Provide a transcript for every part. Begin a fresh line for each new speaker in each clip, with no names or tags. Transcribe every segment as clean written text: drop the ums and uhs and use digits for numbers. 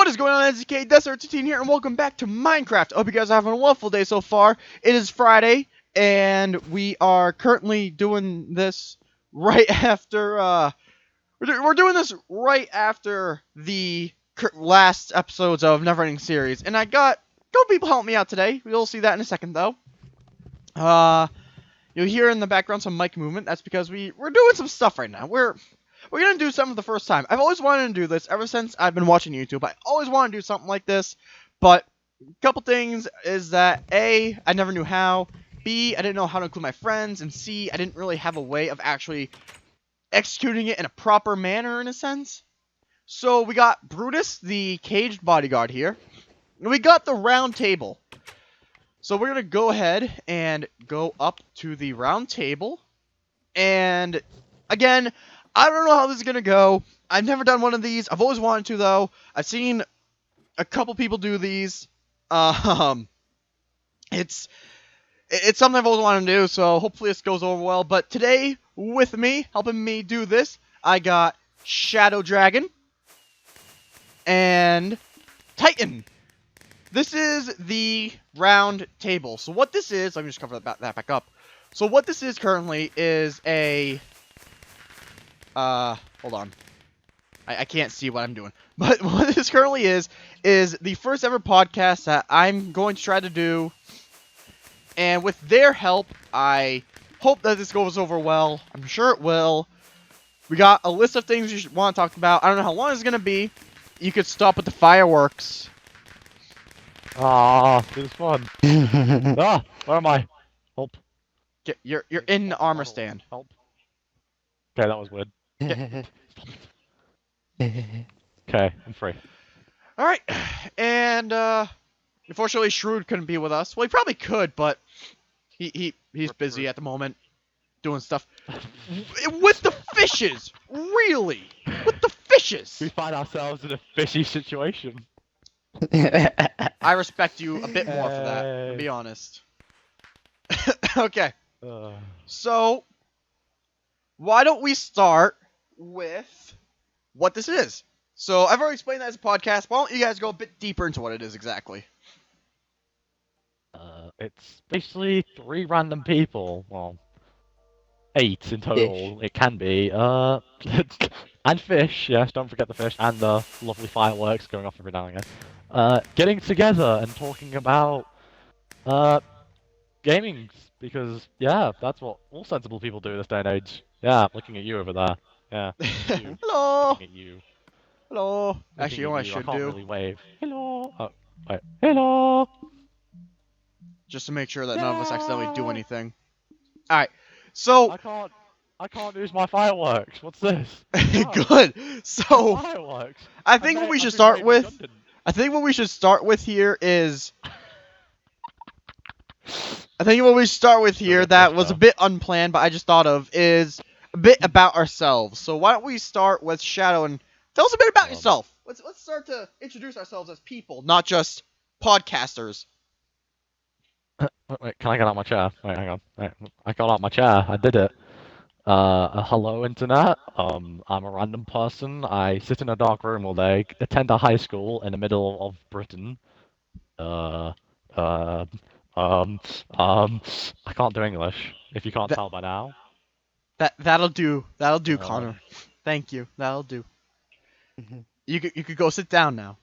What is going on, NZK Desert13 here, and welcome back to Minecraft. I hope you guys are having a wonderful day so far. It is Friday, and we are currently doing this right after, we're doing this right after the last episodes of Neverending Series, and I got a couple people helping me out today. We'll see that in a second, though. You'll hear in the background some mic movement. That's because we're doing some stuff right now. We're gonna do something for the first time. I've always wanted to do this ever since I've been watching YouTube. I always wanted to do something like this, but a couple things is that A, I never knew how, B, I didn't know how to include my friends, and C, I didn't really have a way of actually executing it in a proper manner in a sense. So we got Brutus, the caged bodyguard here, and we got the round table. So we're gonna go ahead and go up to the round table, and again, I don't know how this is going to go. I've never done one of these. I've always wanted to, though. I've seen a couple people do these. It's something I've always wanted to do, so hopefully this goes over well. But today, with me, helping me do this, I got Shadow Dragon and Titan. This is the round table. So what this is, let me just cover that back up. So what this is currently is a... hold on. I can't see what I'm doing. But what this currently is the first ever podcast that I'm going to try to do. And with their help, I hope that this goes over well. I'm sure it will. We got a list of things you should want to talk about. I don't know how long it's going to be. You could stop with the fireworks.
Ah, this is fun. Ah, where am I? Help.
You're in the armor stand.
Help. Okay, that was weird. Okay, I'm free.
Alright, and unfortunately Shrewd couldn't be with us. Well, he probably could, but he's busy at the moment doing stuff. With the fishes! Really? With the fishes!
We find ourselves in a fishy situation.
I respect you a bit more for that, to be honest. Okay, so why don't we start with what this is? So I've already explained that as a podcast. Why don't you guys go a bit deeper into what it is exactly?
It's basically 3 random people. Well, 8 in total. It can be. And fish. Yes, don't forget the fish and the lovely fireworks going off every now and again. Getting together and talking about gaming, because yeah, that's what all sensible people do this day and age. Yeah, looking at you over there. Yeah. You.
Hello.
Looking at you.
Hello. Actually, you know what I should
I can't
do?
really wave. Hello. Oh, wait. Hello.
Just to make sure that none of us accidentally do anything. All right. So
I can't use my fireworks. What's this?
good. So
fireworks.
I think what we should start with. I think what we should start with here is. I think what we should start with here that was a bit unplanned, but I just thought of is a bit about ourselves. So why don't we start with Shadow and tell us a bit about yourself. Let's start to introduce ourselves as people, not just podcasters.
Wait, can I get out my chair? Wait, hang on. Wait, I got out my chair. I did it. Hello, internet. I'm a random person. I sit in a dark room all day. Attend a high school in the middle of Britain. Uh, uh, I can't do English. If you can't tell by now.
That'll do. That'll do, Connor. Thank you. That'll do. You could go sit down now.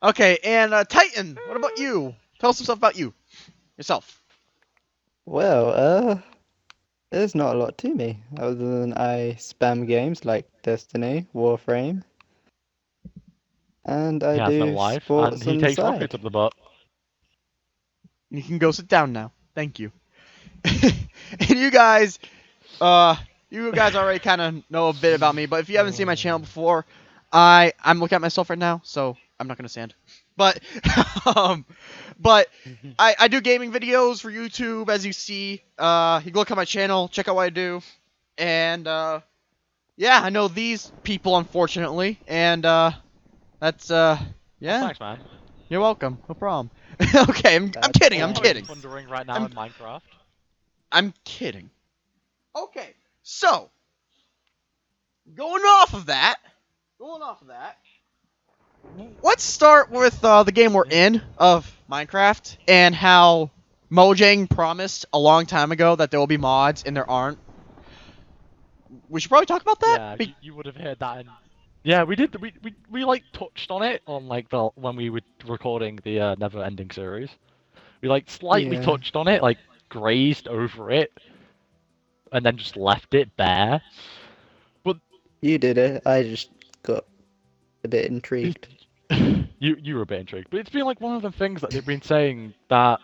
Okay, and Titan, what about you? Tell us some stuff about you. Yourself.
Well, there's not a lot to me, other than I spam games like Destiny, Warframe, and I
has no
do
life,
sports
and he
on the
takes
side.
rockets up the butt.
You can go sit down now. Thank you. And you guys already kind of know a bit about me, but if you haven't seen my channel before, I'm looking at myself right now, so I'm not gonna stand. But but I do gaming videos for YouTube, as you see. You can look at my channel, check out what I do, and yeah, I know these people, unfortunately, and that's yeah.
Oh, thanks, man.
You're welcome. No problem. Okay, I'm kidding. I'm kidding.
Wondering right now in Minecraft.
I'm kidding. Okay, so going off of that, let's start with the game we're in of Minecraft and how Mojang promised a long time ago that there will be mods and there aren't. We should probably talk about that.
Yeah, you would have heard that. Yeah, we did. We like touched on it on like the when we were recording the Never Ending series. We like slightly
Yeah.
touched on it, like grazed over it, and then just left it bare.
You did it. I just got a bit intrigued.
You were a bit intrigued, but it's been like one of the things that they've been saying that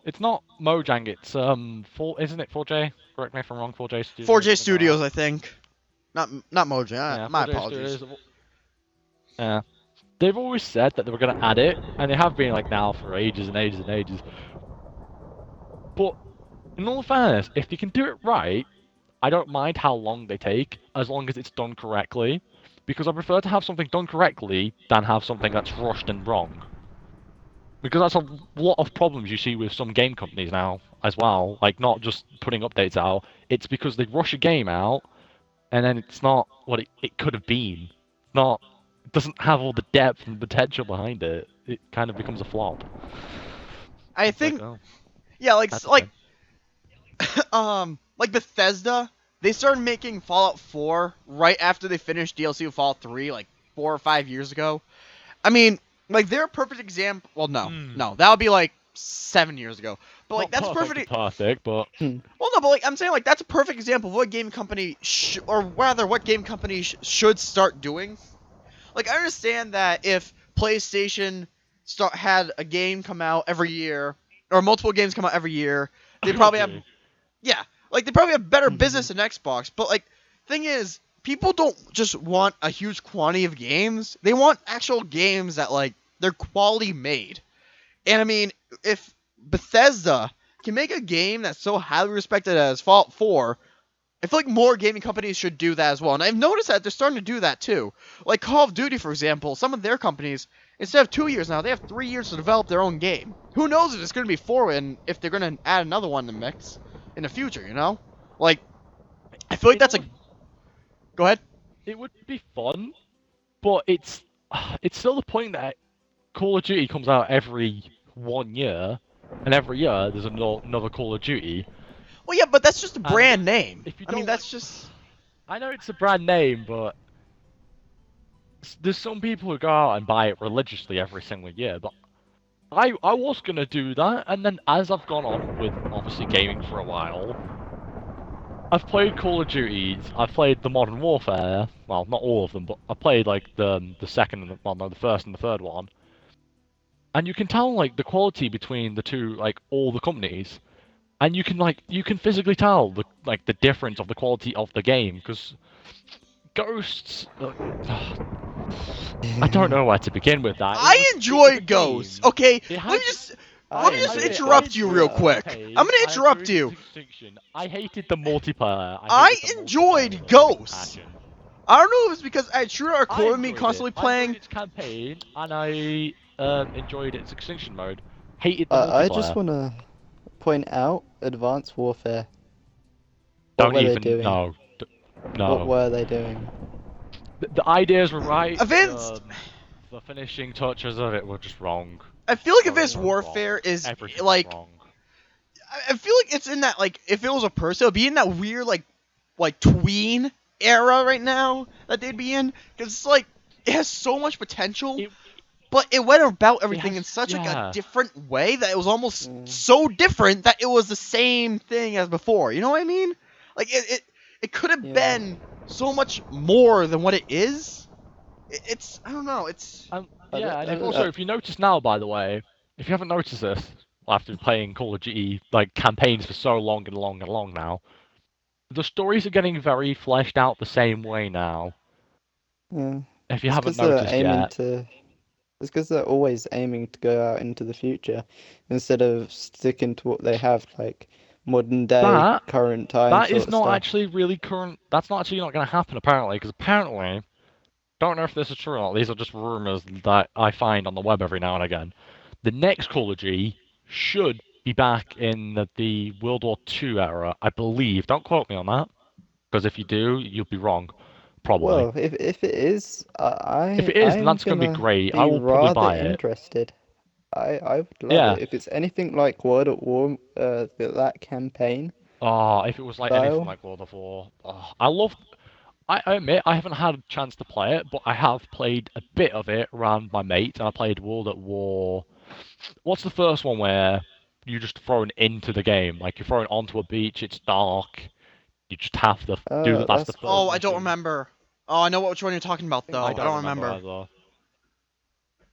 it's not Mojang, it's isn't it 4J? Correct me if I'm wrong, 4J Studios.
4J
something like
Studios,
that.
I think. Not Mojang.
Yeah,
My
4J
apologies.
Studios. Yeah. They've always said that they were gonna add it, and they have been like now for ages and ages and ages. But in all fairness, if they can do it right, I don't mind how long they take, as long as it's done correctly. Because I prefer to have something done correctly than have something that's rushed and wrong. Because that's a lot of problems you see with some game companies now as well. Like, not just putting updates out, it's because they rush a game out, and then it's not what it could have been. Not, it doesn't have all the depth and potential behind it. It kind of becomes a flop.
I
It's like,
think,
oh,
yeah,
that's a
like
shame.
like Bethesda, they started making Fallout 4 right after they finished DLC with Fallout 3, like 4 or 5 years ago. I mean, like they're a perfect example. Well, no, that would be like 7 years ago. But like
Not
that's
perfect, but
Well, no, but like I'm saying, like that's a perfect example of what game company or rather what game company should start doing. Like I understand that if PlayStation had a game come out every year or multiple games come out every year, they probably have yeah, like they probably have better business than Xbox. But like, thing is, people don't just want a huge quantity of games. They want actual games that like they're quality made. And I mean, if Bethesda can make a game that's so highly respected as Fallout 4, I feel like more gaming companies should do that as well. And I've noticed that they're starting to do that too. Like Call of Duty, for example, some of their companies, instead of 2 years now, they have 3 years to develop their own game. Who knows if it's going to be 4 and if they're going to add another one in the mix in the future, you know? Like, I feel like that's a... Go ahead.
It would be fun, but it's still the point that Call of Duty comes out every 1 year, and every year there's another Call of Duty.
Well, yeah, but that's just a brand name.
If you
I mean,
don't
that's
like-
just...
I know it's a brand name, but there's some people who go out and buy it religiously every single year. But I was gonna do that, and then as I've gone on with obviously gaming for a while, I've played Call of Duties. I've played the Modern Warfare. Well, not all of them, but I played like the second and the first and the third one. And you can tell like the quality between the two, like all the companies, and you can physically tell the difference of the quality of the game because Ghosts. I don't know where to begin with that.
I enjoyed Ghosts. Okay,
It
let me
had-
just...
I
Let me just
enjoyed
interrupt you real
Ghosts.
quick.
Okay,
I'm gonna
I
interrupt
agree
you.
with Extinction. I hated the multiplayer.
I
hated the
enjoyed
multiplayer
Ghosts.
passion.
I don't know if it's because I truly
I
recorded me
enjoyed
constantly
it. I
playing...
enjoyed its campaign, and I enjoyed its Extinction mode. Hated the
I
multiplayer.
just want to point out Advanced Warfare.
Don't
What were
even
they doing?
no. No.
What were they doing?
The ideas were right.
Advanced-
The finishing touches of it were just wrong.
I feel like
Sorry,
Advanced
wrong.
Warfare is
Everything was
like...
wrong.
I feel like it's in that, like, if it was a person, it would be in that weird, like tween era right now that they'd be in. Because it's like, it has so much potential, but it went about everything in such like a
yeah.
different way that it was almost
Mm.
so different that it was the same thing as before. You know what I mean? Like, it could have
Yeah.
been so much more than what it is. It's, I don't know, it's...
Yeah, and if you notice now, by the way, if you haven't noticed this, after playing Call of Duty like campaigns for so long and long and long now, the stories are getting very fleshed out the same way now.
Yeah.
If you
It's
haven't
'cause they're
noticed
aiming
yet,
It's because they're always aiming to go out into the future instead of sticking to what they have, like modern day,
That-
current time
that
sort
is
of
not
stuff.
actually really current. That's not actually not going to happen apparently, because apparently, don't know if this is true or not. These are just rumors that I find on the web every now and again. The next Call of Duty should be back in the World War II era, I believe. Don't quote me on that, because if you do, you'll be wrong. probably.
Well, if it is,
If it is, then
I'm
that's gonna be
gonna
great. I
be
will probably
rather
buy it.
interested. I would love
Yeah.
it if it's anything like World at War, that campaign
Oh, if it was like anything
style.
like World of War. Oh, I admit I haven't had a chance to play it, but I have played a bit of it around my mate, and I played World at War. What's the first one where you just thrown into the game? Like you're thrown onto a beach, it's dark, you just have to do that. That's the
That's
first
Oh, I don't
mission.
remember. Oh, I know which one you're talking about
think
though.
I
I
that
don't
don't
remember
remember.
either.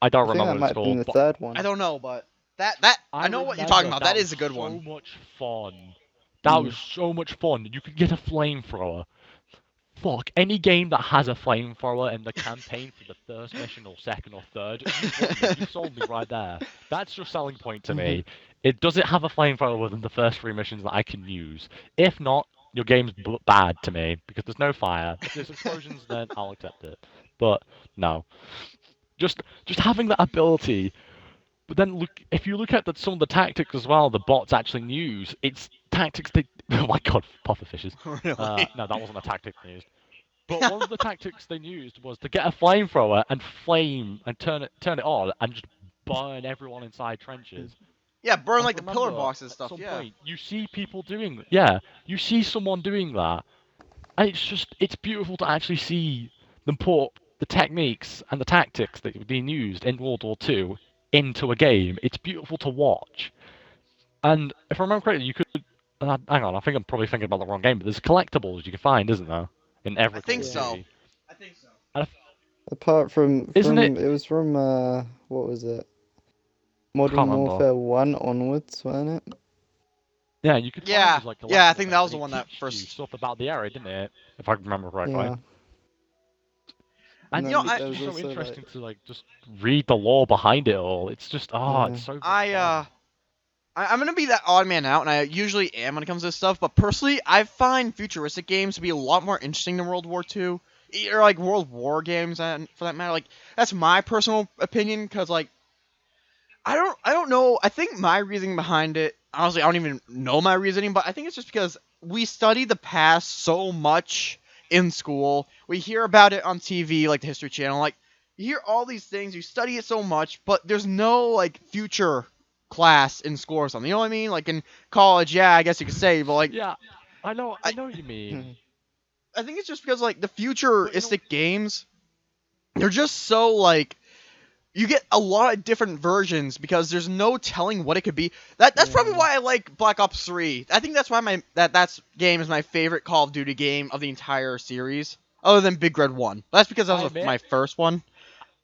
I don't
I think
remember
that
what
might
it's
have been
called,
the
but
third one.
I don't know, but that I
I
know what you're talking
remember
about. That
was
is a good
so
one.
much fun. That was
Mm.
so much fun. You could get a flamethrower. Fuck, any game that has a flamethrower in the campaign for the first mission or second or third, you've won me. You've sold me right there. That's your selling point to me. Does it have a flamethrower within the first 3 missions that I can use? If not, your game's bad to me because there's no fire. If there's explosions, then I'll accept it. But no, just having that ability. But then look, if you look at some of the tactics as well, the bots actually use. It's tactics they. Oh my god, pufferfishes.
Really?
No, that wasn't a tactic they used. But one of the tactics they used was to get a flamethrower and flame and turn it on and just burn everyone inside trenches.
Yeah, burn
And
like the pillar
remember,
boxes and
at
stuff.
some
Yeah.
point, you see people doing. Yeah, you see someone doing that, and it's beautiful to actually see them put the techniques and the tactics that were being used in World War Two into a game. It's beautiful to watch. And if I remember correctly, you could. Hang on, I think I'm probably thinking about the wrong game, but there's collectibles you can find, isn't there? In
I
every Call
think
of
Yeah.
so.
Duty.
I think so.
And
Apart from
isn't it?
it was from what was it?
I can't
Modern
remember.
Warfare 1 onwards, wasn't it?
Yeah, you could
Yeah,
find these like
yeah, I
collectible
think that
things,
was the
and
one
it
that
teaches you
first.
stuff about the area, didn't it? If I remember correctly.
Yeah.
And
And
You know,
then
I
it's
there was
just so
also
interesting
like
to like just read the lore behind it all. It's just
yeah.
it's so much
I
fun.
I'm gonna be that odd man out, and I usually am when it comes to this stuff. But personally, I find futuristic games to be a lot more interesting than World War II, or like World War games, and for that matter. Like that's my personal opinion, because like I don't know. I think my reasoning behind it, honestly, I don't even know my reasoning, but I think it's just because we study the past so much in school. We hear about it on TV, like the History Channel. Like you hear all these things, you study it so much, but there's no like future class in school or something. You know what I mean? Like in college, yeah, I guess you could say, but like
Yeah, I know
I,
what you mean.
I think it's just because like the
But you know,
futuristic games, they're just so like you get a lot of different versions because there's no telling what it could be. That's probably
Yeah.
why I like Black Ops 3. I think that's why that's game is my favorite Call of Duty game of the entire series, other than Big Red 1. That's because that
I
was
admit
my first one.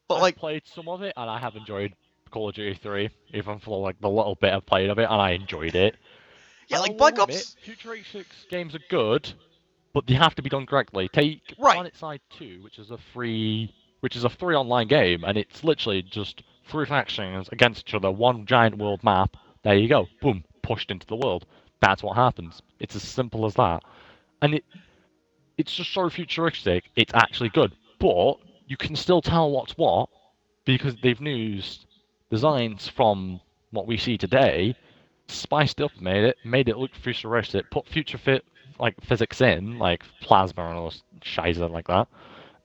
But
I've
like,
played some of it and I have enjoyed Call of Duty 3, even for like the little bit I've played of it, and I enjoyed it.
yeah,
And I
like Black
will admit,
Ops.
futuristic games are good, but they have to be done correctly. Take
Right.
PlanetSide 2, which is a free online game, and it's literally just three factions against each other, one giant world map. There you go, boom, pushed into the world. That's what happens. It's as simple as that, and it's just so futuristic. It's actually good, but you can still tell what's what because they've used designs from what we see today, spiced up, made it look futuristic, put future fit like physics in, like plasma and all this shizer like that,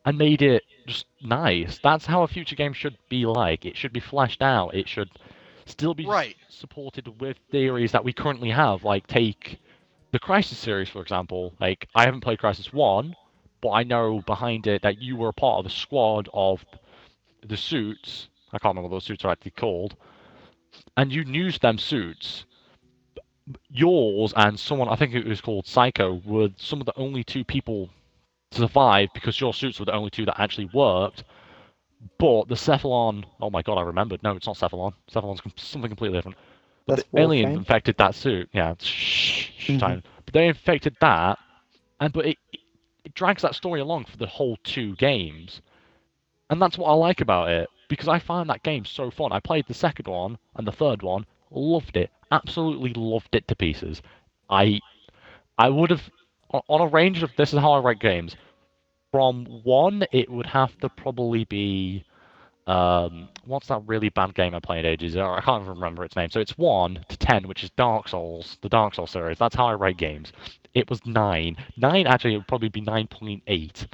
and made it just nice. That's how a future game should be like. It should be fleshed out. It should still be
Right.
supported with theories that we currently have. Like take the Crisis series, for example. Like I haven't played Crisis 1, but I know behind it that you were a part of a squad of the suits. I can't remember what those suits are actually called. And you used them suits. Yours and someone, I think it was called Psycho, were some of the only two people to survive because your suits were the only two that actually worked. But the Cephalon, oh my god, I remembered. No, it's not Cephalon. Cephalon's something completely different. But
That's
the alien
Warframe.
infected that suit. Yeah,
Mhm.
time. But they infected that, but it drags that story along for the whole two games. And that's what I like about it, because I find that game so fun. I played the second one and the third one, loved it, absolutely loved it to pieces. I I would have, on a range of, this is how I rate games. From 1, it would have to probably be, what's that really bad game I played ages ago? I can't even remember its name. So it's 1 to 10, which is Dark Souls, the Dark Souls series. That's how I rate games. It was 9. 9 actually, it would probably be 9.8.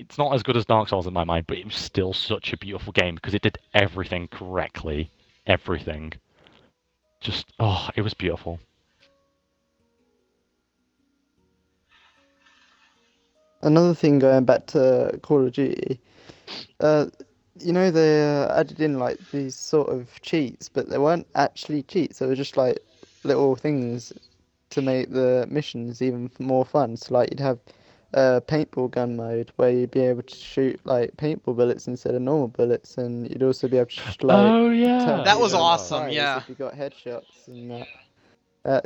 it's not as good as Dark Souls in my mind, but it was still such a beautiful game because it did everything correctly. Everything. Just, oh, it was beautiful.
Another thing going back to Call of Duty, uh, they added in like these sort of cheats, but they weren't actually cheats. They were just like little things to make the missions even more fun. So like you'd have a paintball gun mode where you'd be able to shoot like paintball bullets instead of normal bullets, and you'd also be able to like
Oh,
tell
yeah.
That
people
was
Yeah,
the
no.
awesome.
size
Yeah.
if you got headshots and that.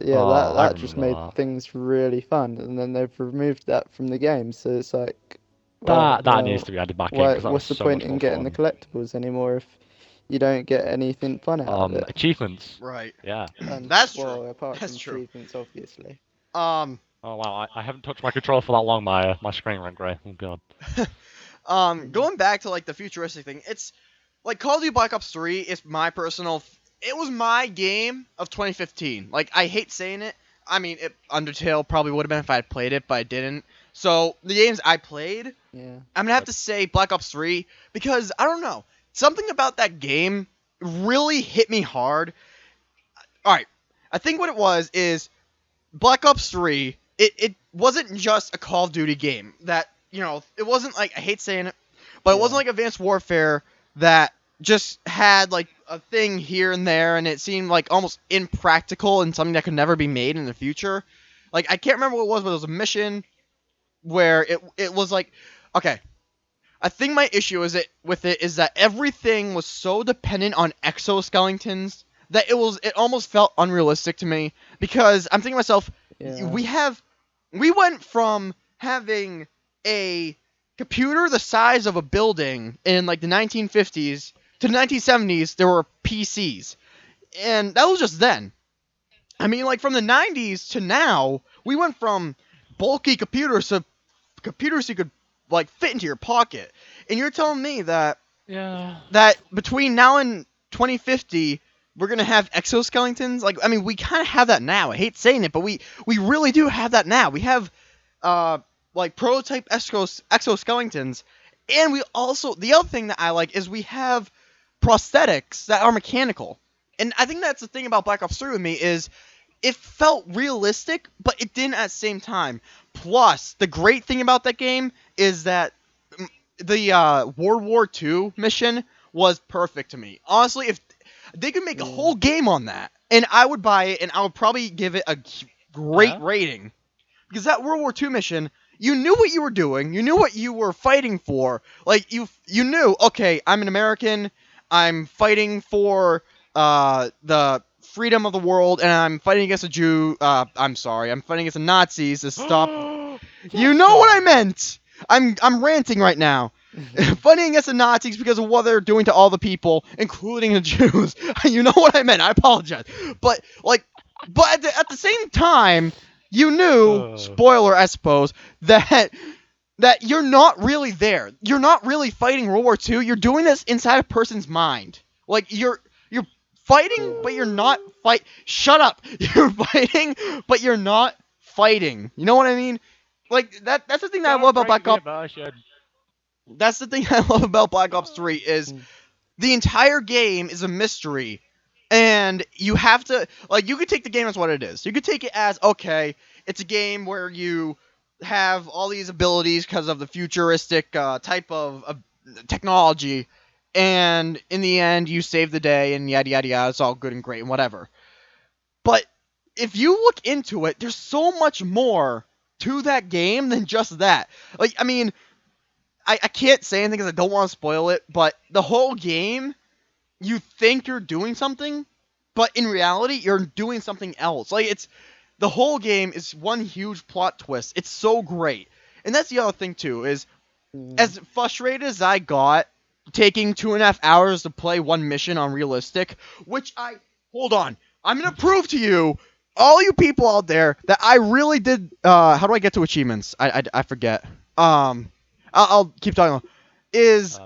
Yeah, that
Oh, I
that just
remember
made
that.
things really fun, and then they've removed that from the game, so it's like,
That needs
well,
to be added back in because that was
what's the
so
point
much
in
more
getting the
fun.
collectibles anymore if you don't get anything fun out of it?
Achievements.
Right.
Yeah.
And
That's true.
well, apart
That's
from
true.
achievements, obviously.
Um,
Oh wow, I haven't touched my controller for that long. My screen went grey. Oh god.
going back to like the futuristic thing, it's like Call of Duty Black Ops 3 is my personal. It was my game of 2015. Like I hate saying it. I mean, Undertale probably would have been if I had played it, but I didn't. So the games I played,
Yeah.
I'm gonna have to say Black Ops 3 because I don't know, something about that game really hit me hard. All right, I think what it was is Black Ops 3. It wasn't just a Call of Duty game that it wasn't like I hate saying it, but it wasn't
Yeah.
like Advanced Warfare that just had like a thing here and there, and it seemed like almost impractical and something that could never be made in the future. Like I can't remember what it was, but it was a mission where it was like, okay, I think my issue with it is that everything was so dependent on exoskeletons that it almost felt unrealistic to me because I'm thinking to myself,
Yeah.
we went from having a computer the size of a building in like the 1950s to the 1970s there were PCs. And that was just then. I mean, like from the 90s to now, we went from bulky computers to computers you could like fit into your pocket. And you're telling me that
Yeah.
between now and 2050 we're gonna have exoskeletons? Like, I mean, we kind of have that now. I hate saying it, but we really do have that now. We have uh like prototype exoskeletons, and we also the other thing that I like is we have prosthetics that are mechanical. And I think that's the thing about Black Ops 3 with me is it felt realistic, but it didn't at the same time. Plus, the great thing about that game is that the World War II mission was perfect to me. Honestly, if they could make a
Yeah.
whole game on that, and I would buy it, and I would probably give it a great
Yeah.
rating. Because that World War II mission, you knew what you were doing, you knew what you were fighting for. Like you knew, okay, I'm an American, I'm fighting for the freedom of the world, and I'm fighting against a Jew. I'm sorry, I'm fighting against the Nazis to stop. You know what I meant. I'm ranting right now. Fighting against the Nazis because of what they're doing to all the people, including the Jews. You know what I meant. I apologize. But like, but at the same time, you knew, spoiler, I suppose, that you're not really there. You're not really fighting World War II. You're doing this inside a person's mind. Like you're fighting, but you're not fight. Shut up. You're fighting, but you're not fighting. You know what I mean? Like that's the thing that I love about Black Ops. That's the thing I love about Black Ops 3 is
Mm.
the entire game is a mystery. And you have to like you could take the game as what it is. You could take it as okay, it's a game where you have all these abilities because of the futuristic type of technology, and in the end you save the day and yada yada yada. It's all good and great and whatever. But if you look into it, there's so much more to that game than just that. Like, I mean, I can't say anything because I don't want to spoil it, but the whole game, you think you're doing something, but in reality, you're doing something else. Like, the whole game is one huge plot twist. It's so great. And that's the other thing, too, is
Yeah.
as frustrated as I got taking 2.5 hours to play one mission on realistic, hold on, I'm gonna prove to you, all you people out there, that I really did. How do I get to achievements? I forget. I'll keep talking. Is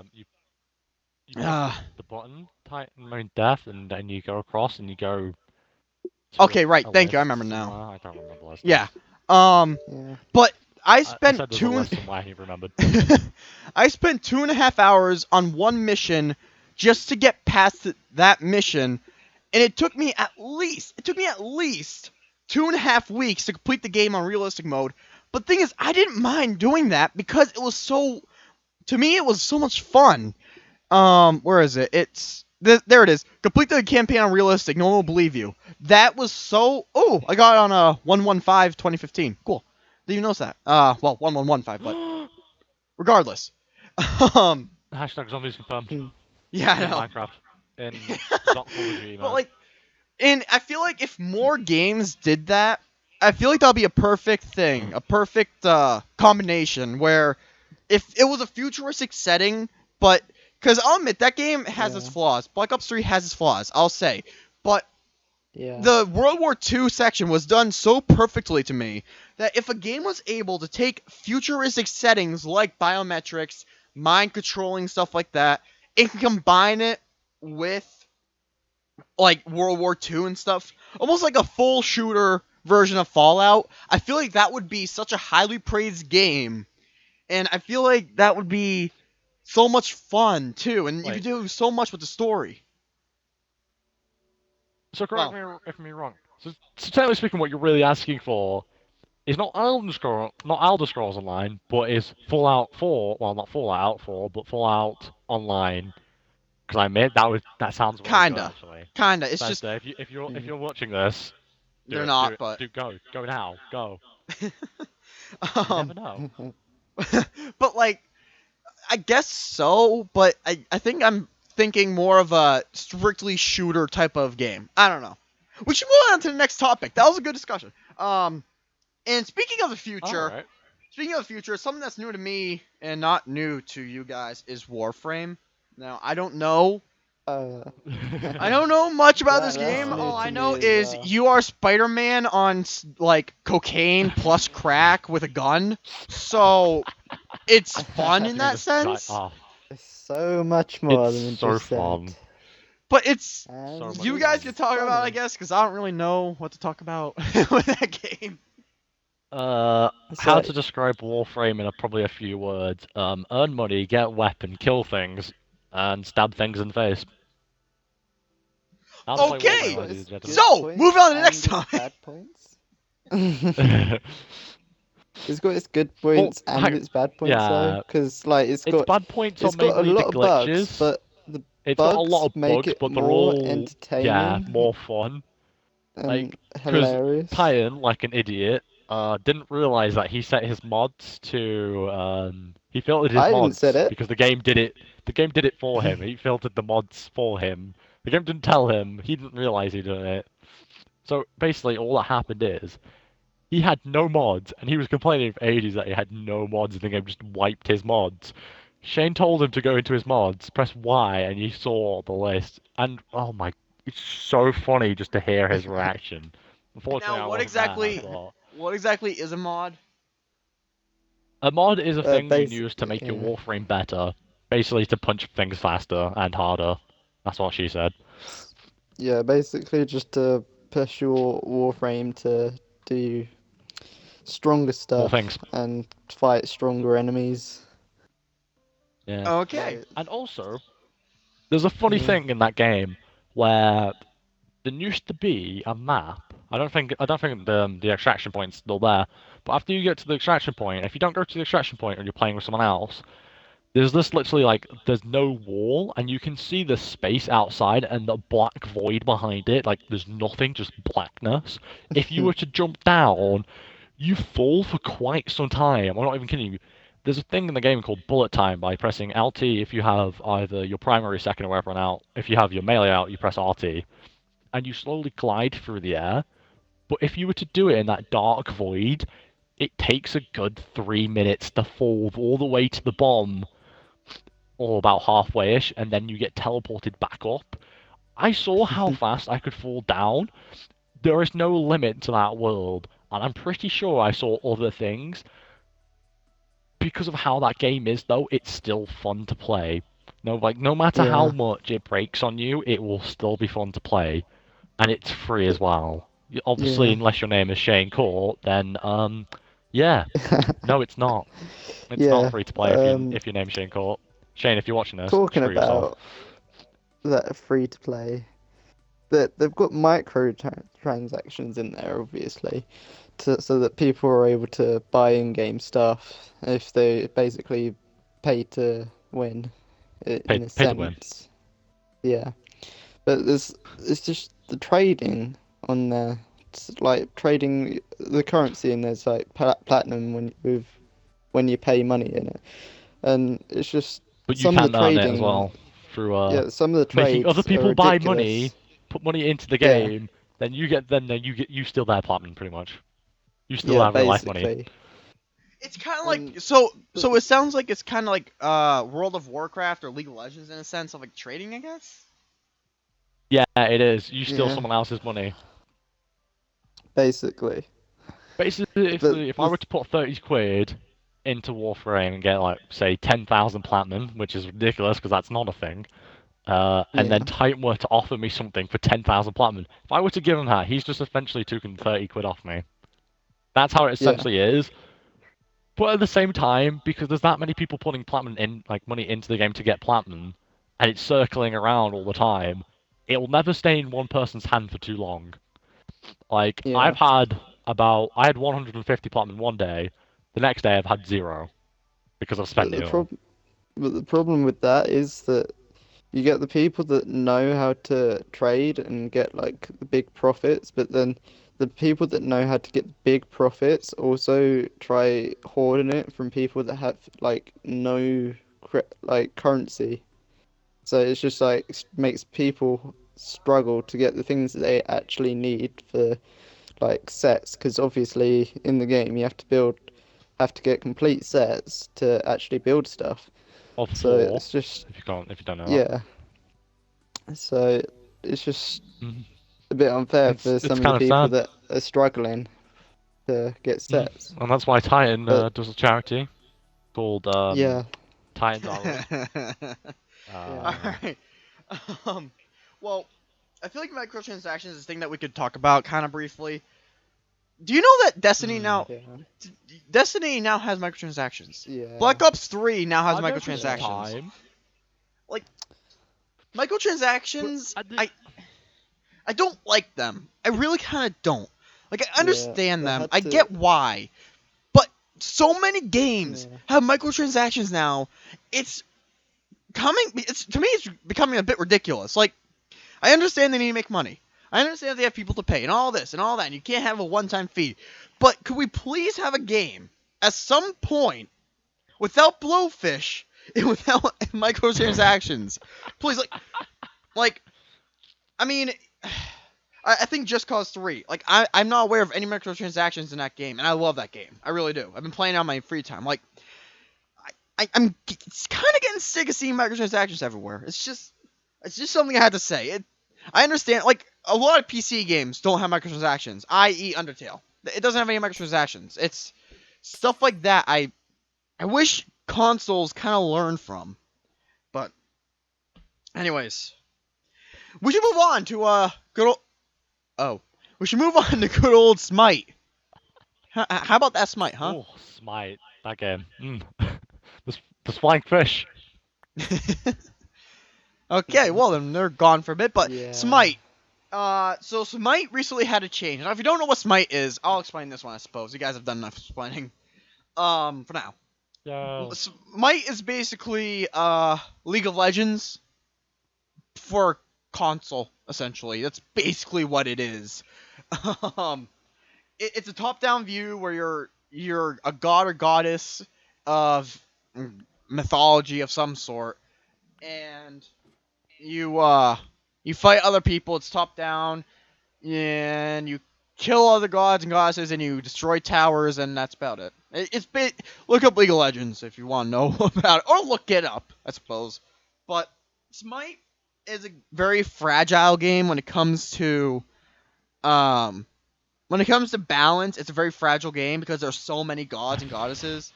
You press
uh,
the button, type mode death, and then you go across and you go to
okay, right.
a
Thank you. I
list
remember now.
somewhere. I don't remember the list.
Yeah.
Yeah.
But I
I
spent
said there's a
two.
list somewhere he remembered.
I spent 2.5 hours on one mission just to get past that mission, and it took me at least 2.5 weeks to complete the game on realistic mode. But the thing is, I didn't mind doing that because it was so. To me, it was so much fun. Where is it? There it is. Complete the campaign on realistic. No one will believe you. That was so. Oh, I got it on 115/2015. Cool. Didn't even notice that. Well, 1115, but regardless.
Hashtag zombies confirmed.
Yeah, I
In
know.
Minecraft. In not Call of Duty
But
mode.
and I feel like if more games did that, I feel like that'll be a perfect thing, a perfect combination where if it was a futuristic setting, but because I'll admit that game has its
Yeah.
flaws. Black Ops 3 has its flaws, I'll say, but
Yeah.
the World War II section was done so perfectly to me that if a game was able to take futuristic settings like biometrics, mind controlling stuff like that, and combine it with like World War II and stuff, almost like a full shooter version of Fallout, I feel like that would be such a highly praised game, and I feel like that would be so much fun too, and you could do so much with the story.
So correct me if I'm wrong. So technically speaking, what you're really asking for is not Elder Scrolls Online, but is Fallout 4. Well, not Fallout 4, but Fallout Online. Because I admit that sounds really good, actually.
Kinda. It's just
Bethesda, if you're watching this,
they're not, but
go now, go. You never know.
but like I guess so, but I think I'm thinking more of a strictly shooter type of game. I don't know. We should move on to the next topic. That was a good discussion. And speaking of the future,
Alright.
something that's new to me and not new to you guys is Warframe. Now, I don't know I don't know much about this
That's
game.
new
All
to
I
me
know
as
is
well.
you are Spider-Man on like cocaine plus crack with a gun. So it's fun in that sense.
Oh,
It's so much more than
it's so
just
fun.
that.
But it's
And
So much
you
fun.
guys can talk about it, I
funny.
guess, because I don't really know what to talk about with that game.
It's
How
like-
to describe Warframe in probably a few words. Earn money, get a weapon, kill things, and stab things in the face. How to play
Okay,
Warframe, ladies and
Good
gentlemen.
So,
points
moving on to the
and
next
its
topic.
Bad points. It's got its good points and
hang-
its bad points though,
yeah.
because like
Its bad points are
it's got a
mainly the
lot of bugs,
glitches.
but the
It's got a lot
bugs
of
make
bugs,
it
but they're
more
all
entertaining
more fun.
and
like,
hilarious.
Tyan, like an idiot, didn't realize that he set his mods to he filtered his
I didn't
mods
set it.
because the game did it. The game did it for him. He filtered the mods for him. The game didn't tell him. He didn't realize he did it. So basically, all that happened is he had no mods, and he was complaining for ages that he had no mods, and the game just wiped his mods. Shane told him to go into his mods, press Y, and he saw the list. And oh my, it's so funny just to hear his reaction. Unfortunately,
Now,
I
what
wasn't there,
exactly-
but-
What exactly is a mod?
A mod is a thing you
Basi-
use to make your
yeah.
Warframe better. Basically, to punch things faster and harder. That's what she said.
Yeah, basically just to push your Warframe to do stronger
More
stuff
things.
and fight stronger enemies.
Yeah.
Okay.
Like,
And also, there's a funny
Mhm.
thing in that game where there used to be a map. I don't think the extraction point's still there. But after you get to the extraction point, if you don't go to the extraction point and you're playing with someone else, there's this literally like there's no wall and you can see the space outside and the black void behind it. Like there's nothing, just blackness. If you were to jump down, you fall for quite some time. I'm not even kidding you. There's a thing in the game called bullet time by pressing LT if you have either your primary, second, or weapon out. If you have your melee out, you press RT. And you slowly glide through the air. But if you were to do it in that dark void, it takes a good 3 minutes to fall all the way to the bomb, or about halfway-ish, and then you get teleported back up. I saw how fast I could fall down. There is no limit to that world, and I'm pretty sure I saw other things. Because of how that game is, though, it's still fun to play. No matter how
Yeah.
much it breaks on you, it will still be fun to play, and it's free as well. Obviously,
Yeah.
unless your name is Shane Court, then Yeah. No, it's not. It's
Yeah.
not free to play if your name's Shane Court. Shane, if you're watching this,
Talking
screw yourself.
about that free to play, that they've got micro transactions in there, obviously, so that people are able to buy in-game stuff if they basically pay to win, in a
Pay to win.
sense. Yeah, but it's just the trading on there. It's like trading the currency, and there's like platinum when you pay money in it, and it's just
But you
some of the
can earn it as
trading.
well through
Yeah, some of the
making other
trades are
people buy money,
ridiculous.
put money into the
Yeah,
game, then you steal their platinum pretty much. You still
yeah,
have real life money.
basically.
It's kind of
And
like so. It sounds like it's kind of like World of Warcraft or League of Legends in a sense of like trading, I guess.
Yeah, it is. You steal
yeah,
someone else's money.
basically.
Basically,
But
if I were to put 30 quid into Warframe and get like say 10,000 platinum, which is ridiculous because that's not a thing, and then
yeah,
Titan were to offer me something for 10,000 platinum, if I were to give him that, he's just essentially taken 30 quid off me. That's how it
yeah,
essentially is. But at the same time, because there's that many people putting platinum in, like money into the game to get platinum, and it's circling around all the time, it will never stay in one person's hand for too long. Like
yeah.
I had 150 platinum one day, the next day I've had zero because I've
But
spent
the
it all.
problem, but the problem with that is that you get the people that know how to trade and get like the big profits, but then the people that know how to get big profits also try hoarding it from people that have like no like currency. So it's just like makes people struggle to get the things that they actually need for like sets, because obviously in the game you have to get complete sets to actually build stuff.
Of
So
four,
it's just
if you don't know that.
yeah. So it's just
Mhm.
a bit unfair for
It's
some of the
kind of
people
sad.
that are struggling to get sets.
And that's why Titan
But
does a charity called
yeah,
Titans Are Us.
yeah,
All right. Um, well, I feel like microtransactions is a thing that we could talk about kind of briefly. Do you know that
Hmm.
Destiny now has microtransactions?
yeah,
Black Ops 3 now has
I know for some
microtransactions.
time.
Like
But
microtransactions,
I did,
I don't like them. I really kind of don't. Like I
yeah.
understand
They
them.
had
I
to.
get why. But so many games
Yeah,
have microtransactions now. It's it's to me it's becoming a bit ridiculous. Like I understand they need to make money. I understand they have people to pay and all this and all that, and you can't have a one-time fee. But could we please have a game at some point without blowfish and without microtransactions? Please, like, I mean, I think Just Cause 3. Like, I'm not aware of any microtransactions in that game, and I love that game. I really do. I've been playing it on my free time. Like, I'm kind of getting sick of seeing microtransactions everywhere. It's just something I had to say. I understand, like, a lot of PC games don't have microtransactions, i.e. Undertale. It doesn't have any microtransactions. It's stuff like that I wish consoles kind of learn from. But, anyways, we should move on to, good old... Oh. We should move on to good old Smite. How about that Smite, huh?
oh, Smite, that game. The flying fish.
Okay, well, then they're gone for a bit, but
yeah,
Smite. So Smite recently had a change. Now, if you don't know what Smite is, I'll explain this one, I suppose. You guys have done enough explaining. For now.
Yo.
Smite is basically, League of Legends for console, essentially. That's basically what it is. Um, it's a top-down view where you're a god or goddess of mythology of some sort, and you fight other people. It's top down, and you kill other gods and goddesses, and you destroy towers, and that's about it. Look up League of Legends if you want to know about it, or look it up, I suppose. But Smite is a very fragile game um when it comes to balance. It's a very fragile game because there's so many gods and goddesses.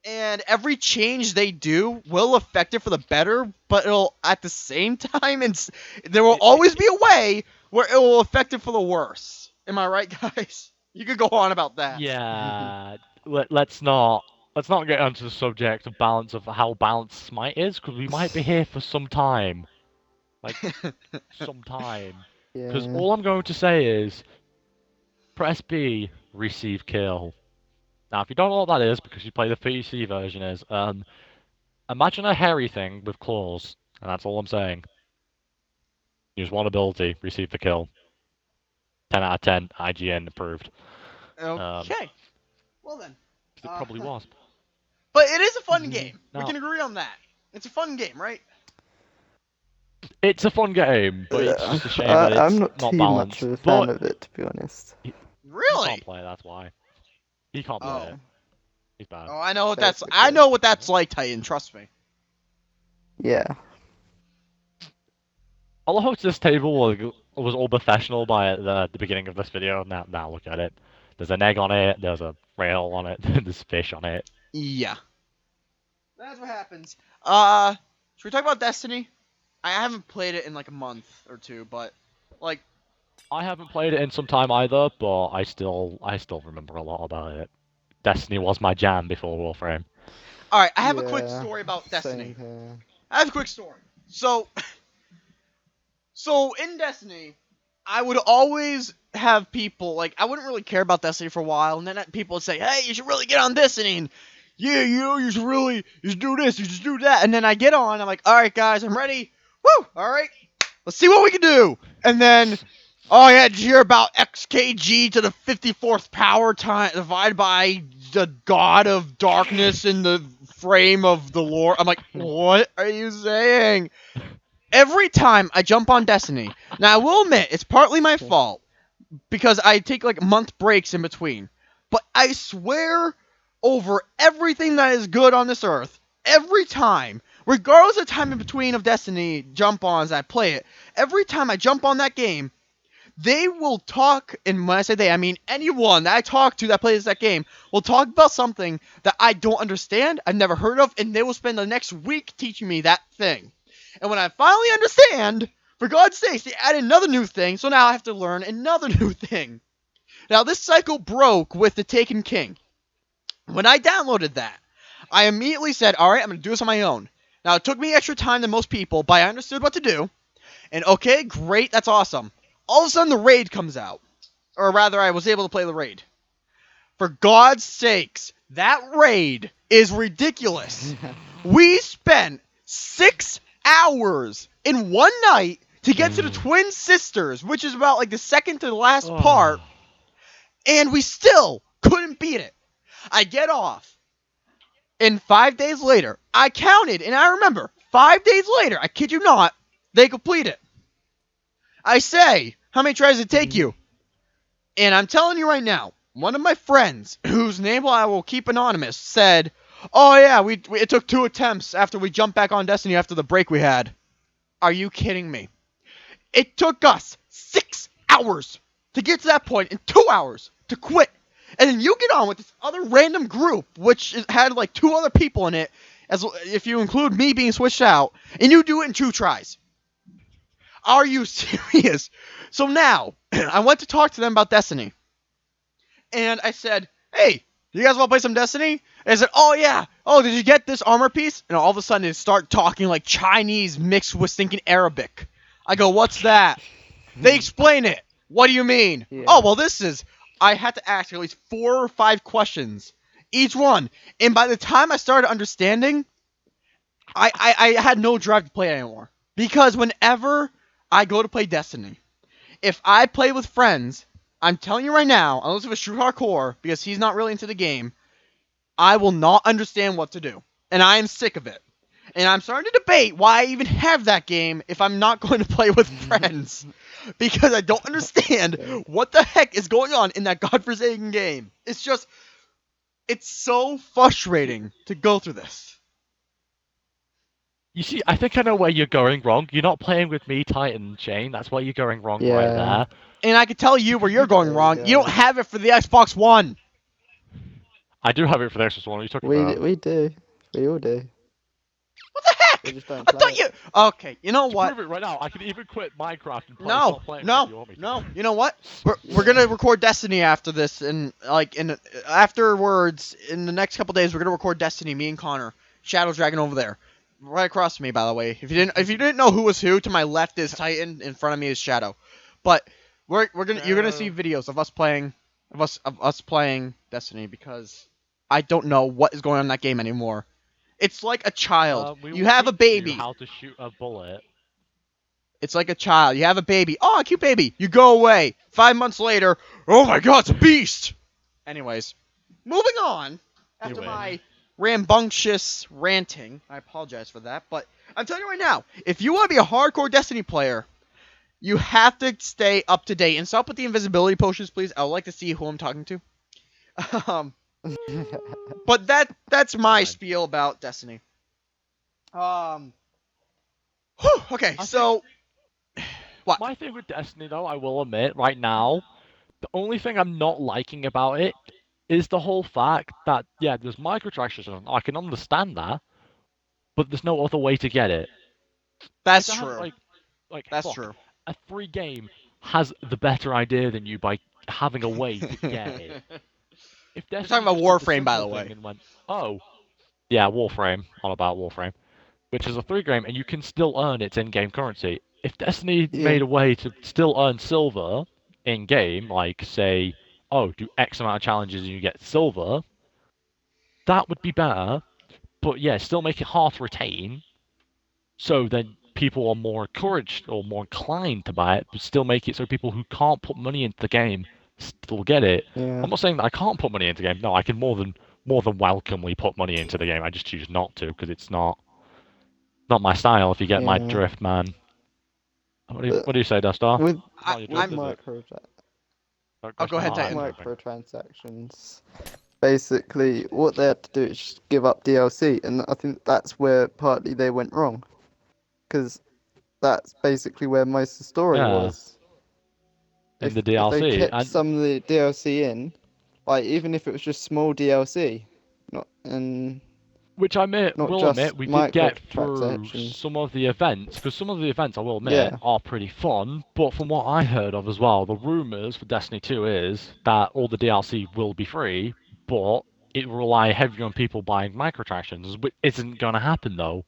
And every change they do will affect it for the better, but it'll at the same time, there will
It,
always be a way where it will affect it for the worse. Am I right, guys? You could go on about that.
Yeah, let's not get onto the subject of balance of how balanced Smite is, because we might be here for some time, like some time. Because
Yeah.
all I'm going to say is, press B, receive kill. Now, if you don't know what that is, because you play the PC version, is imagine a hairy thing with claws, and that's all I'm saying. Use one ability, receive the kill. 10 out of 10, IGN approved.
Okay. Well then.
It probably was.
But it is a fun game. We
Now-
can agree on that. It's a fun game, right?
It's a fun game, but it's just a shame
I-
that it's
I'm not too
balanced.
much of a fan
But
of it, to be honest.
he
Really?
can't play it, that's why. He can't play
Oh.
it. He's bad.
Oh, I know what
That's
that's.
okay.
I know what that's like, Titan. Trust me.
Yeah.
All the host this table was all professional by the beginning of this video. Now look at it. There's an egg on it. There's a rail on it. There's fish on it.
Yeah. That's what happens. Should we talk about Destiny? I haven't played it in like a month or two, but like,
I haven't played it in some time either, but I still remember a lot about it. Destiny was my jam before Warframe.
all right. I have a quick
Yeah,
story about Destiny.
Same here.
I have a quick story. So in Destiny, I would always have people like I wouldn't really care about Destiny for a while, and then people would say, "Hey, you should really get on Destiny." And, yeah, you should do this, you should do that. And then I get on, I'm like, all right, guys, I'm ready. Woo! All right, let's see what we can do. And then, oh yeah, did you hear about XKG to the 54th power time divided by the God of Darkness in the frame of the Lord? I'm like, what are you saying? Every time I jump on Destiny, now I will admit it's partly my fault because I take like month breaks in between, but I swear over everything that is good on this earth, every time, regardless of time in between of Destiny jump on as I play it, every time I jump on that game, they will talk, and when I say they, I mean anyone that I talk to that plays that game will talk about something that I don't understand, I've never heard of, and they will spend the next week teaching me that thing. And when I finally understand, for God's sakes, they add another new thing, so now I have to learn another new thing. Now, this cycle broke with the Taken King. When I downloaded that, I immediately said, alright, I'm going to do this on my own. Now, it took me extra time than most people, but I understood what to do. And okay, great, that's awesome. All of a sudden, the raid comes out. Or rather, I was able to play the raid. For God's sakes, that raid is ridiculous. We spent 6 hours in one night to get to the Twin Sisters, which is about like the second to the last part, and we still couldn't beat it. I get off, and 5 days later, I counted, and I remember, 5 days later, I kid you not, they complete it. I say, how many tries did it take you? And I'm telling you right now, one of my friends, whose name I will keep anonymous, said, oh yeah, it took 2 attempts after we jumped back on Destiny after the break we had. Are you kidding me? It took us 6 hours to get to that point and 2 hours to quit. And then you get on with this other random group, which had like 2 other people in it, as if you include me being switched out, and you do it in 2 tries. Are you serious? So now, I went to talk to them about Destiny. And I said, hey, you guys want to play some Destiny? And I said, oh yeah. Oh, did you get this armor piece? And all of a sudden they start talking like Chinese mixed with thinking Arabic. I go, what's that? They explain it. What do you mean?
Yeah.
Oh, well, this is... I had to ask at least 4 or 5 questions. Each one. And by the time I started understanding, I had no drive to play it anymore. Because whenever I go to play Destiny, if I play with friends, I'm telling you right now, unless it's true hardcore, because he's not really into the game, I will not understand what to do. And I am sick of it. And I'm starting to debate why I even have that game if I'm not going to play with friends. Because I don't understand what the heck is going on in that godforsaken game. It's just... It's so frustrating to go through this.
You see, I think I know where you're going wrong. You're not playing with me, Titan, Shane. That's where you're going wrong right
Yeah.
there.
And I can tell you where you're going
There you
wrong.
go.
You don't have it for the Xbox One.
I do have it for the Xbox One. What are you talking about?
We do. We all do.
What the heck?
They just don't
I
play
thought
it.
you. Okay, you know
To
what?
prove it right now, I can even quit Minecraft and play
No,
stop playing if
no,
you want me to.
no. You know what? We're
Yeah.
gonna record Destiny after this, and like afterwards in the next couple days, we're gonna record Destiny. Me and Connor, Shadow Dragon over there, right across from me. By the way, if you didn't know who was who, to my left is Titan, in front of me is Shadow. But you're gonna see videos of us playing Destiny because I don't know what is going on in that game anymore. It's like a child.
We
You
will
have a
teach
baby.
you how to shoot a bullet.
It's like a child. You have a baby. Oh, a cute baby. You go away. 5 months later, oh my god, it's a beast. Anyways, moving on. After
win.
my rambunctious ranting, I apologize for that, but I'm telling you right now, if you want to be a hardcore Destiny player, you have to stay up to date. And stop with the invisibility potions, please. I would like to see who I'm talking to. But that's my
Fine.
spiel about Destiny. Okay,
I
so what?
My thing with Destiny, though, I will admit, right now, the only thing I'm not liking about it is the whole fact that, yeah, there's microtransactions. I can understand that, but there's no other way to get it.
That's
Like,
true.
Like,
That's
fuck,
true.
a free game has the better idea than you by having a way to get it. If
We're
Destiny
talking about
just did
Warframe, by the
simple
way.
thing and went, oh, yeah, Warframe, on about Warframe, which is a free game, and you can still earn its in-game currency. If Destiny
Yeah.
made a way to still earn silver in-game, like, say, oh, do X amount of challenges and you get silver, that would be better, but yeah, still make it hard to retain, so then people are more encouraged or more inclined to buy it, but still make it so people who can't put money into the game still get it.
Yeah.
I'm not saying that I can't put money into the game. No, I can more than welcomely put money into the game. I just choose not to because it's not my style. If you get my
Yeah.
drift, man. What
But
do you say, Dustar?
With
Not your
I'm-
drift, is it?
Go ahead, Titan.
microtransactions, basically what they had to do is just give up DLC, and I think that's where partly they went wrong, because that's basically where most of the story
Yeah.
was.
In the
If they
DLC,
kept
and
some of the DLC in, like even if it was just small DLC, not and
which I
not
will
just
admit we did get through
microtransactions.
some of the events, because some of the events, I will admit,
Yeah.
are pretty fun. But from what I heard of as well, the rumors for Destiny 2 is that all the DLC will be free, but it will rely heavily on people buying microtransactions, which isn't going to happen though,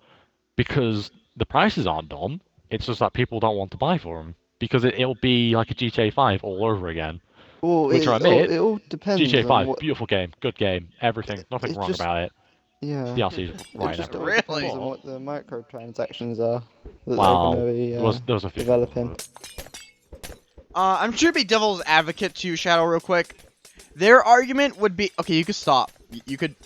because the prices aren't done. It's just that people don't want to buy for them because it'll be like a GTA 5 all over again.
Well,
Which I admit,
it all depends
GTA
on
5,
what.
beautiful game, good game, everything, nothing
It's
wrong
just-
about it.
Yeah.
DLC's
It
right
just all
everywhere.
depends on
But-
what the microtransactions are that
Wow,
they're going to be
there was a few.
developing.
I'm trying to be devil's advocate to you, Shadow, real quick. Their argument would be, okay, you could stop. You could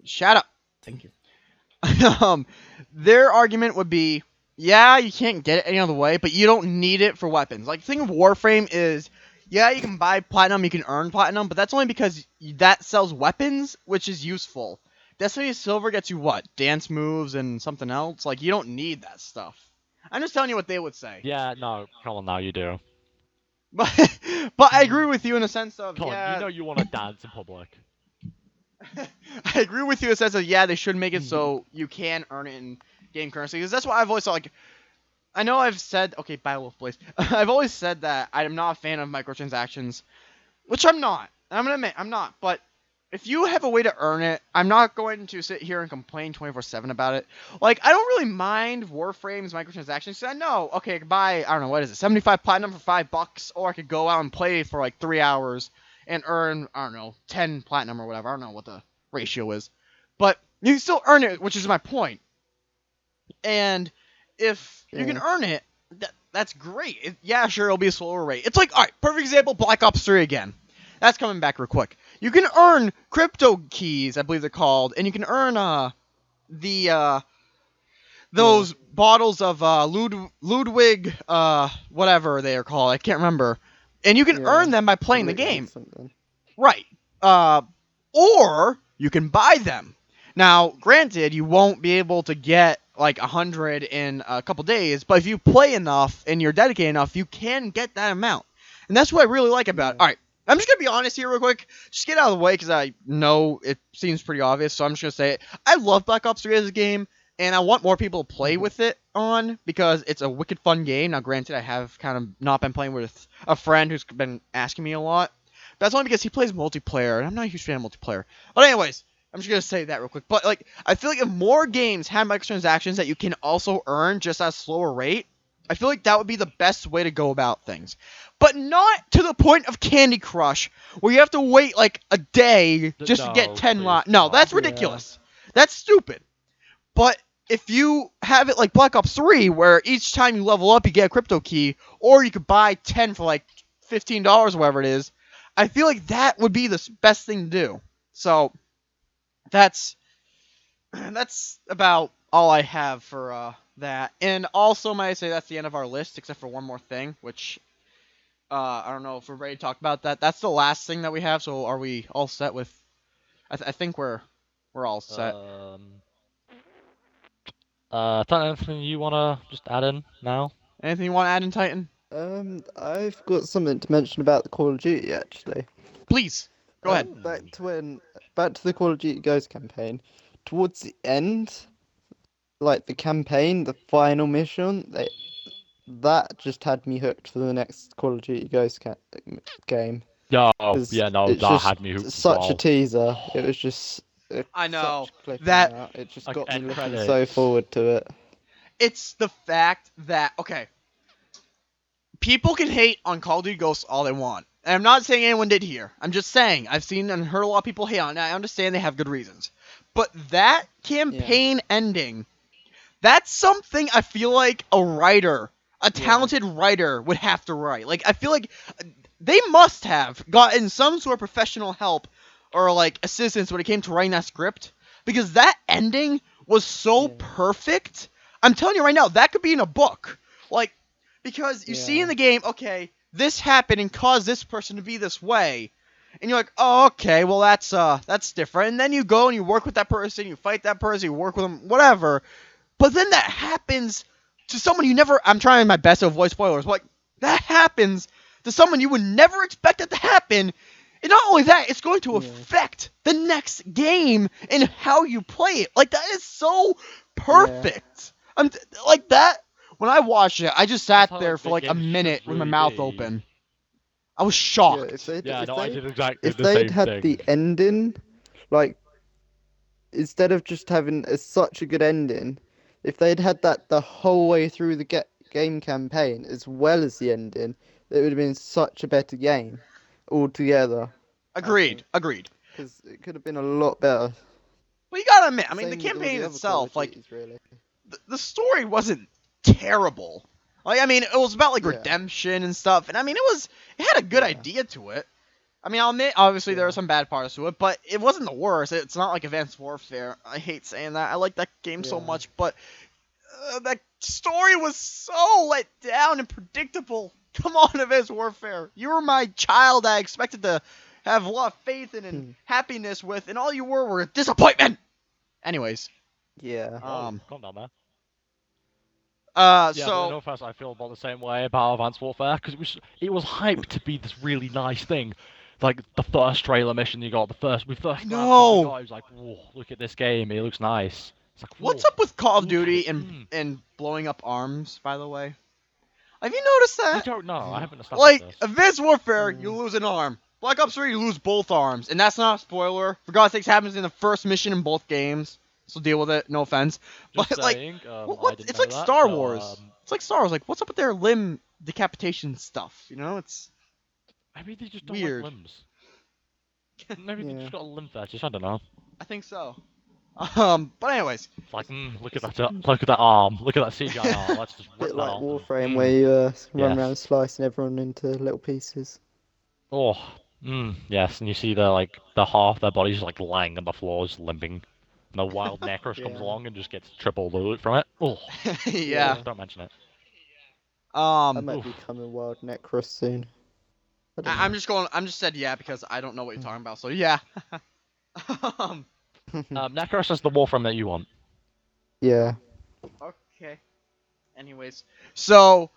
shut up. Thank you. Their argument would be, yeah, you can't get it any other way, but you don't need it for weapons. Like, the thing of Warframe is, yeah, you can buy platinum, you can earn platinum, but that's only because that sells weapons, which is useful. Destiny Silver gets you what? Dance moves and something else? Like, you don't need that stuff. I'm just telling you what they would say.
Yeah, no, come on now, you do.
But I agree with you in the sense of,
Come
yeah,
on, you know you want to dance in public.
I agree with you in the sense of, yeah, they should make it so you can earn it in game currency. Because that's what I've always thought, like, I know I've said, okay, buy Wolf Blaze. I've always said that I'm not a fan of microtransactions, which I'm not. I'm going to admit, I'm not. But if you have a way to earn it, I'm not going to sit here and complain 24/7 about it. Like, I don't really mind Warframe's microtransactions. I know, okay, I could buy, I don't know, what is it, 75 platinum for $5, or I could go out and play for like 3 hours and earn, I don't know, 10 platinum or whatever. I don't know what the ratio is. But you can still earn it, which is my point. And if you can earn it, that's great. Yeah, sure, it'll be a slower rate. It's like, alright, perfect example, Black Ops 3 again. That's coming back real quick. You can earn crypto keys, I believe they're called, and you can earn those bottles of Ludwig whatever they are called. I can't remember. And you can earn them by playing the game.
Something.
Right. Or you can buy them. Now, granted, you won't be able to get like 100 in a couple days, but if you play enough and you're dedicated enough, you can get that amount. And that's what I really like about it. All right, I'm just going to be honest here real quick. Just get out of the way because I know it seems pretty obvious, so I'm just going to say it. I love Black Ops 3 as a game, and I want more people to play with it on because it's a wicked fun game. Now, granted, I have kind of not been playing with a friend who's been asking me a lot. That's only because he plays multiplayer, and I'm not a huge fan of multiplayer. But anyways, I'm just gonna say that real quick. But like, I feel like if more games had microtransactions that you can also earn just at a slower rate, I feel like that would be the best way to go about things. But not to the point of Candy Crush, where you have to wait like a day just to get 10
please,
lives. No,
no.
that's
Yeah.
ridiculous. That's stupid. But if you have it like Black Ops 3, where each time you level up you get a crypto key, or you could buy 10 for like $15 or whatever it is, I feel like that would be the best thing to do. So that's about all I have for that. And also, might I say that's the end of our list, except for one more thing, which I don't know if we're ready to talk about that. That's the last thing that we have. So are we all set with? I think we're all set.
Anything you wanna just add in now?
Anything you want to add in Titan?
I've got something to mention about the Call of Duty actually.
Please go ahead.
Back to the Call of Duty Ghost campaign. Towards the end, like the campaign, the final mission, that just had me hooked for the next Call of Duty Ghost game.
Yeah,
'Cause
yeah, no,
it's
that
just
had me hooked as
such a
well.
teaser. It was just
I know,
such
that-
cliffhanger. It just
Like,
got me
end
looking
credits.
so forward to it.
It's the fact that people can hate on Call of Duty Ghosts all they want. And I'm not saying anyone did here. I'm just saying I've seen and heard a lot of people hate on it. I understand they have good reasons. But that campaign ending, that's something I feel like a writer, a talented writer would have to write. Like, I feel like they must have gotten some sort of professional help or like assistance when it came to writing that script, because that ending was so perfect. I'm telling you right now, that could be in a book. Like, because you see in the game, okay, this happened and caused this person to be this way. And you're like, oh, okay, well, that's different. And then you go and you work with that person, you fight that person, you work with them, whatever. But then that happens to someone you never... I'm trying my best to avoid spoilers. But like, that happens to someone you would never expect it to happen. And not only that, it's going to affect the next game and how you play it. Like, that is so perfect. Like, that... When I watched it, I just sat
That's how
there for like
the
a
game should
minute with my
really
mouth
be.
open. I was shocked.
Yeah, no, I did exactly
If
the
they'd
same
had
thing.
the ending, like instead of just having such a good ending, if they'd had that the whole way through the game campaign as well as the ending, it would have been such a better game altogether.
Agreed. Agreed.
Because it could have been a lot better.
But you gotta admit, I mean, the
Same with all
campaign
the other Call
itself,
of
like,
Duties, really.
the story wasn't terrible. Like, I mean, it was about like
Yeah.
redemption and stuff, and I mean, it had a good idea to it. I mean, I'll admit, obviously there are some bad parts to it, but it wasn't the worst. It's not like Advanced Warfare. I hate saying that. I like that game so much, but that story was so let down and predictable. Come on, Advanced Warfare. You were my child I expected to have a lot of faith in and happiness with, and all you were a disappointment. Anyways.
Yeah.
Calm down there.
Yeah,
so no offense, I feel about the same way about Advanced Warfare, because it was hyped to be this really nice thing. Like the first trailer mission you got, we first we got, it was like, whoa, look at this game, it looks nice. It's like,
what's
whoa,
up with Call of
look at
Duty
it,
and blowing up arms, by the way? Have you noticed
I
that?
don't know, I haven't established
Like,
this.
Advanced Warfare, you lose an arm. Black Ops 3, you lose both arms. And that's not a spoiler. For God's sakes, happens in the first mission in both games. So deal with it, no offense.
Just
But,
saying,
it's like Star Wars. It's like Star Wars. Like, what's up with their limb decapitation stuff? You know, it's
maybe they just don't
weird.
like limbs. Maybe they just got a limb fetish, I don't know.
I think so. But anyways.
It's like, look at that arm, look at that CGI arm, let's just rip
Bit
that
like
off.
Warframe, where you run
Yes.
around slicing everyone into little pieces.
Oh, yes, and you see the half of their bodies just like lying on the floor, just limping. And the wild Necros comes along and just gets triple loot from it. Oh,
Yeah.
Don't mention it.
I might be becoming Wild Necros soon.
I'm just said yeah because I don't know what you're talking about. So yeah.
Necros is the Warframe that you want.
Yeah.
Okay. Anyways, so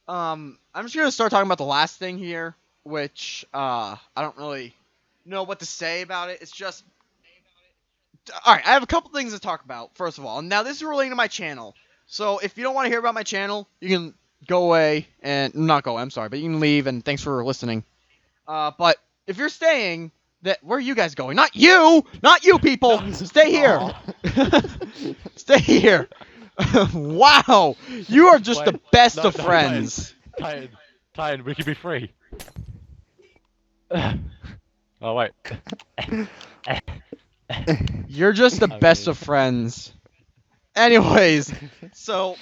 I'm just gonna start talking about the last thing here, which I don't really know what to say about it. It's just Alright, I have a couple things to talk about, first of all. Now, this is relating to my channel. So, if you don't want to hear about my channel, you can go away and... Not go away, I'm sorry, but you can leave, and thanks for listening. But if you're staying... Where are you guys going? Not you! Not you, people! Stay here!
Aw.
Stay here! Wow! You are just the
Wait,
best
no,
of
no,
friends.
Titan, we can be free. Oh wait.
You're just the
I
best
mean-
of friends. Anyways, so...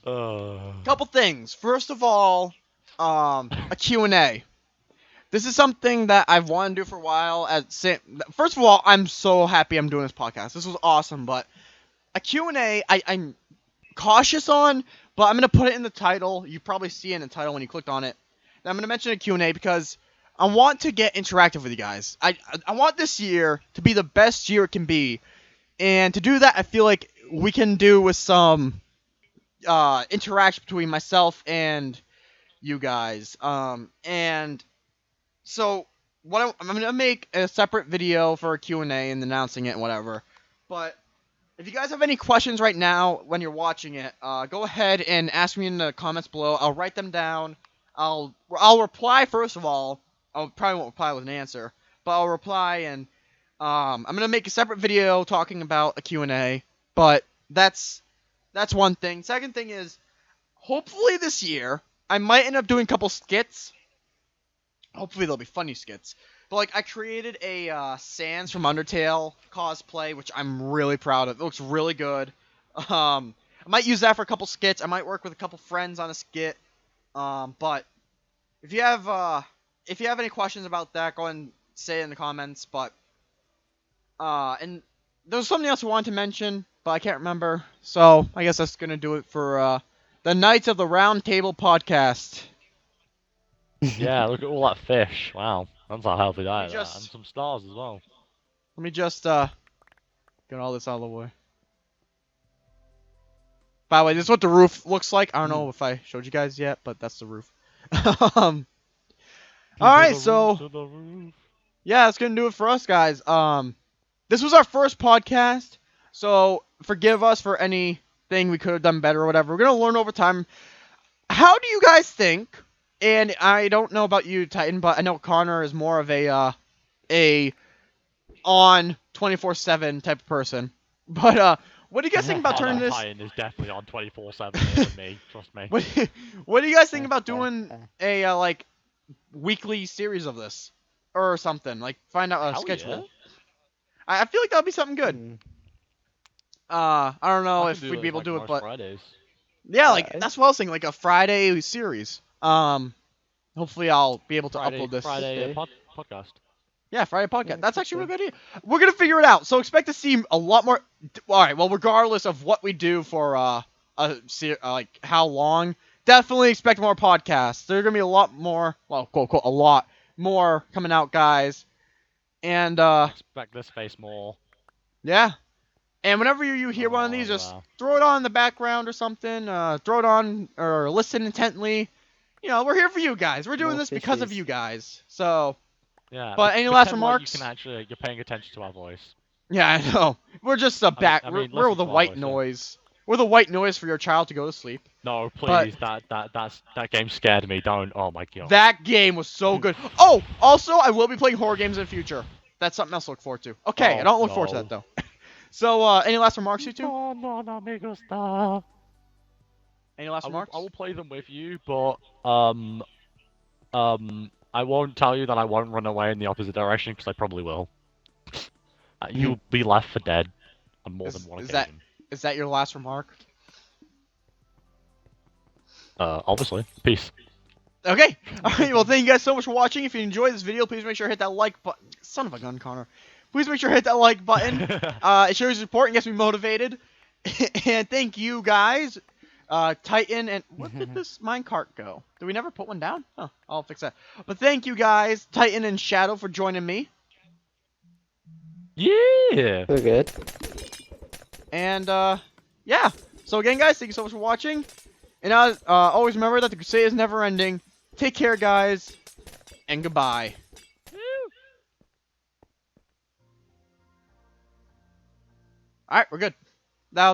Couple things. First of all, a Q&A. This is something that I've wanted to do for a while. First of all, I'm so happy I'm doing this podcast. This was awesome, but a Q&A I'm cautious on, but I'm going to put it in the title. You probably see it in the title when you clicked on it. And I'm going to mention a Q&A because I want to get interactive with you guys. I want this year to be the best year it can be. And to do that, I feel like we can do with some interaction between myself and you guys. And so I'm gonna make a separate video for a Q&A and announcing it and whatever. But if you guys have any questions right now when you're watching it, go ahead and ask me in the comments below. I'll write them down. I'll reply first of all. I probably won't reply with an answer, but I'll reply and I'm gonna make a separate video talking about a Q&A. But that's one thing. Second thing is, hopefully this year I might end up doing a couple skits. Hopefully they'll be funny skits. But like I created a Sans from Undertale cosplay, which I'm really proud of. It looks really good. I might use that for a couple skits. I might work with a couple friends on a skit. But if you have any questions about that, go ahead and say it in the comments. But and there was something else I wanted to mention, but I can't remember. So I guess that's gonna do it for the Knights of the Round Table podcast.
Yeah, look at all that fish. Wow, that's a healthy diet. That.
just-
And some stars as well.
Let me just get all this out of the way. By the way, this is what the roof looks like. I don't know if I showed you guys yet, but that's the roof. All right, so
To the roof.
yeah, that's gonna do it for us, guys. This was our first podcast, so forgive us for anything we could have done better or whatever. We're gonna learn over time. How do you guys think? And I don't know about you, Titan, but I know Connor is more of a on 24/7 type of person. But what do you guys think about turning this?
Titan is definitely on 24/7 more than me. Trust me.
What do you guys think about doing a like weekly series of this or something? Like find out a
Hell
schedule.
yeah.
I feel like that'd be something good.
Hmm.
I don't know
I
if
can
we'd be able to do it,
most
but
Fridays.
yeah, like
Friday.
that's what I was thinking, like a Friday series. Hopefully I'll be able to
Friday,
upload this.
Friday
Okay.
podcast.
Yeah, Friday podcast.
Yeah,
That's actually a
okay.
really good idea. We're gonna figure it out. So expect to see a lot more. All right. Well, regardless of what we do for like how long, definitely expect more podcasts. There's gonna be a lot more. Well, quote, quote, a lot more coming out, guys. And
Expect this face more.
yeah. And whenever you hear one of these, just
wow.
throw it on in the background or something. Throw it on or listen intently. You know, we're here for you guys. We're doing
More
this because of
fishes.
you guys. So
Yeah.
But any last
pretend like
remarks?
You can actually, you're paying attention to our voice.
yeah, I know. We're just a back.
I mean,
we're
listen
the
to our
white
voice, yeah.
noise. We're the white noise for your child to go to sleep.
No,
But-
please. That game scared me. Don't. Oh my god.
That game was so good. Oh, also, I will be playing horror games in the future. That's something else to look forward to. Okay,
Oh,
I don't look forward to
no.
that though. So, any last remarks, you two?
No, me gusta.
Any last remarks?
I will play them with you, but I won't tell you that I won't run away in the opposite direction because I probably will. You'll be left for dead on more than one
Is that-
occasion.
Is that your last remark?
Obviously. Peace.
Okay. All right. Well, thank you guys so much for watching. If you enjoyed this video, please make sure to hit that like button. Son of a gun, Connor. Please make sure to hit that like button. It shows your support and gets me motivated. And thank you guys, Titan, and where did this minecart go? Did we never put one down? Oh, I'll fix that. But thank you guys, Titan and Shadow, for joining me.
Yeah.
We're good.
And yeah. So again, guys, thank you so much for watching. And always remember that the crusade is never ending. Take care, guys, and goodbye. All right, we're good. That'll be